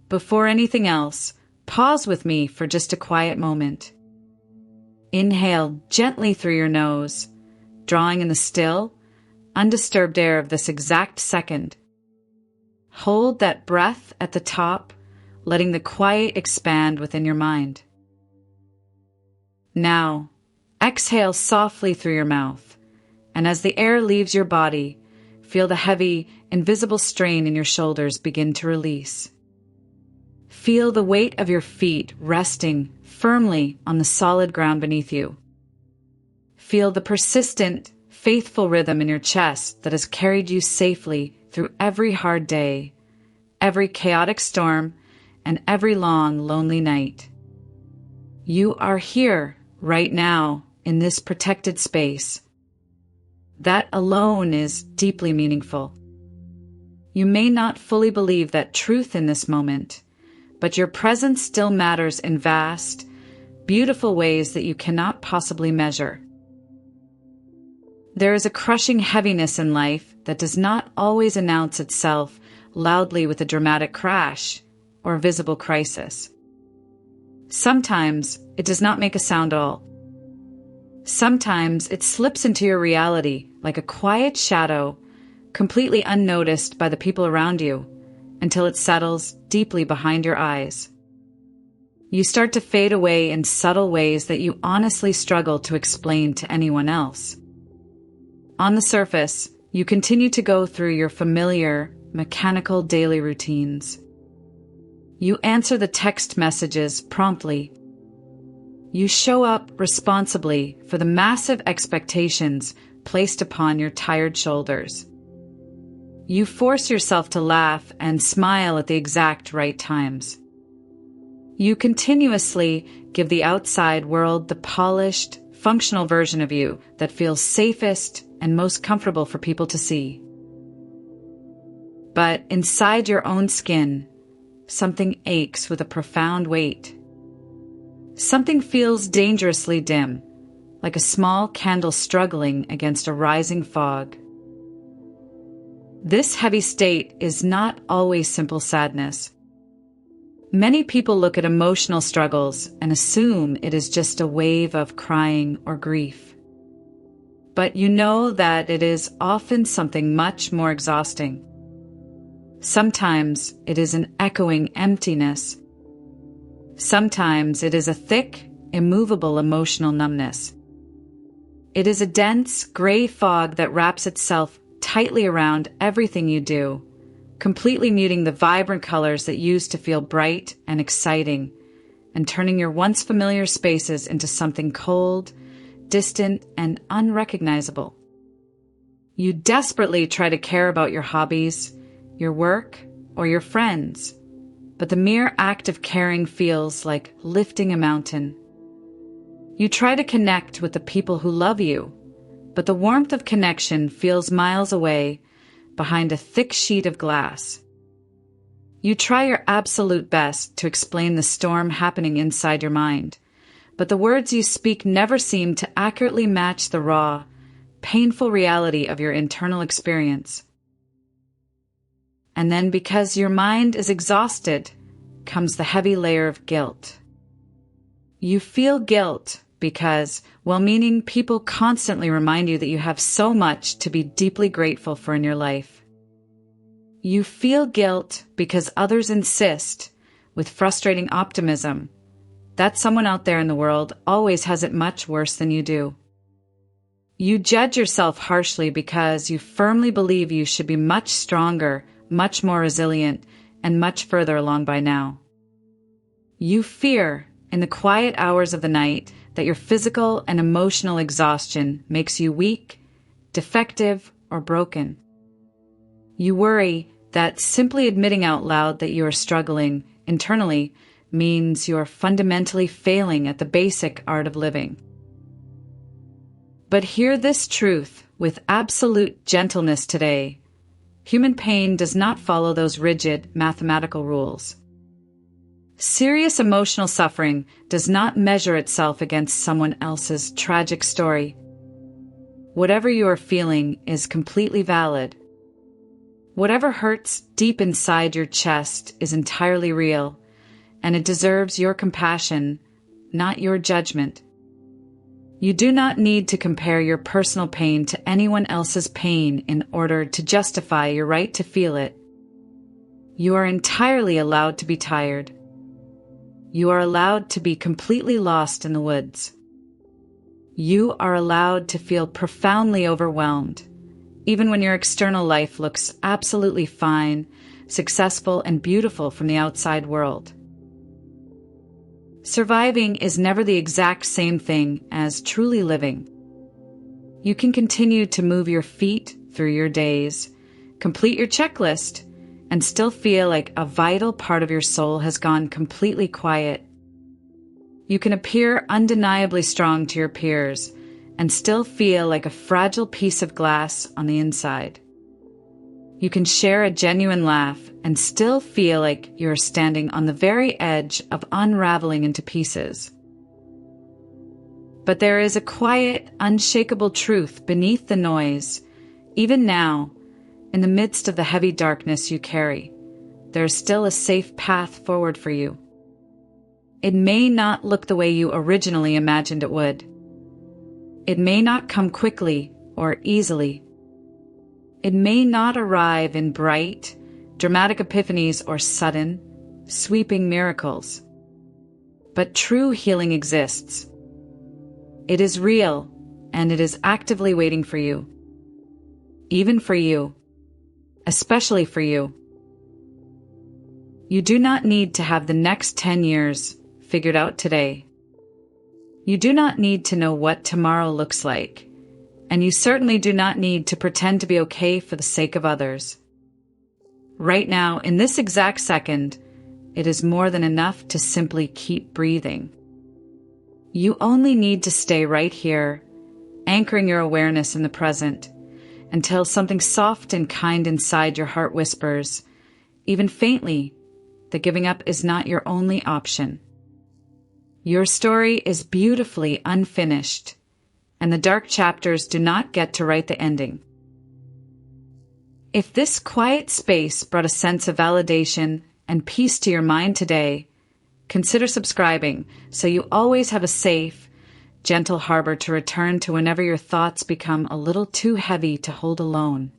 before anything else, pause with me for just a quiet moment. Inhale gently through your nose, drawing in the still, undisturbed air of this exact second. Hold that breath at the top, letting the quiet expand within your mind. Now, exhale softly through your mouth, and as the air leaves your body, feel the heavy, invisible strain in your shoulders begin to release. Feel the weight of your feet resting firmly on the solid ground beneath you. Feel the persistent, faithful rhythm in your chest that has carried you safely through every hard day, every chaotic storm, and every long, lonely night. You are here, right now, in this protected space. That alone is deeply meaningful. You may not fully believe that truth in this moment, but your presence still matters in vast, beautiful ways that you cannot possibly measure. There is a crushing heaviness in life that does not always announce itself loudly with a dramatic crash or a visible crisis. Sometimes it does not make a sound at all. Sometimes it slips into your reality like a quiet shadow, completely unnoticed by the people around you, until it settles deeply behind your eyes. You start to fade away in subtle ways that you honestly struggle to explain to anyone else. On the surface, you continue to go through your familiar, mechanical daily routines. You answer the text messages promptly. You show up responsibly for the massive expectations placed upon your tired shoulders. You force yourself to laugh and smile at the exact right times. You continuously give the outside world the polished, functional version of you that feels safest and most comfortable for people to see. But inside your own skin, something aches with a profound weight. Something feels dangerously dim, like a small candle struggling against a rising fog. This heavy state is not always simple sadness. Many people look at emotional struggles and assume it is just a wave of crying or grief. But you know that it is often something much more exhausting. Sometimes it is an echoing emptiness. Sometimes it is a thick, immovable emotional numbness. It is a dense, gray fog that wraps itself tightly around everything you do, completely muting the vibrant colors that used to feel bright and exciting, and turning your once familiar spaces into something cold, distant, and unrecognizable. You desperately try to care about your hobbies, your work, or your friends, but the mere act of caring feels like lifting a mountain. You try to connect with the people who love you, but the warmth of connection feels miles away behind a thick sheet of glass. You try your absolute best to explain the storm happening inside your mind, but the words you speak never seem to accurately match the raw, painful reality of your internal experience. And then, because your mind is exhausted, comes the heavy layer of guilt. You feel guilt because well-meaning people constantly remind you that you have so much to be deeply grateful for in your life. You feel guilt because others insist, with frustrating optimism, that someone out there in the world always has it much worse than you do. You judge yourself harshly because you firmly believe you should be much stronger, much more resilient, and much further along by now. You fear, in the quiet hours of the night, that your physical and emotional exhaustion makes you weak, defective, or broken. You worry that simply admitting out loud that you are struggling internally means you are fundamentally failing at the basic art of living. But hear this truth with absolute gentleness today. Human pain does not follow those rigid mathematical rules. Serious emotional suffering does not measure itself against someone else's tragic story. Whatever you are feeling is completely valid. Whatever hurts deep inside your chest is entirely real, and it deserves your compassion, not your judgment. You do not need to compare your personal pain to anyone else's pain in order to justify your right to feel it. You are entirely allowed to be tired. You are allowed to be completely lost in the woods. You are allowed to feel profoundly overwhelmed, even when your external life looks absolutely fine, successful, and beautiful from the outside world. Surviving is never the exact same thing as truly living. You can continue to move your feet through your days, complete your checklist, and still feel like a vital part of your soul has gone completely quiet. You can appear undeniably strong to your peers and still feel like a fragile piece of glass on the inside. You can share a genuine laugh and still feel like you're standing on the very edge of unraveling into pieces. But there is a quiet, unshakable truth beneath the noise. Even now, in the midst of the heavy darkness you carry, there is still a safe path forward for you. It may not look the way you originally imagined it would. It may not come quickly or easily. It may not arrive in bright, dramatic epiphanies or sudden, sweeping miracles. But true healing exists. It is real, and it is actively waiting for you. Even for you. Especially for you. You do not need to have the next 10 years figured out today. You do not need to know what tomorrow looks like, and you certainly do not need to pretend to be okay for the sake of others. Right now, in this exact second, it is more than enough to simply keep breathing. You only need to stay right here, anchoring your awareness in the present, until something soft and kind inside your heart whispers, even faintly, that giving up is not your only option. Your story is beautifully unfinished, and the dark chapters do not get to write the ending. If this quiet space brought a sense of validation and peace to your mind today, consider subscribing so you always have a safe, gentle harbor to return to whenever your thoughts become a little too heavy to hold alone.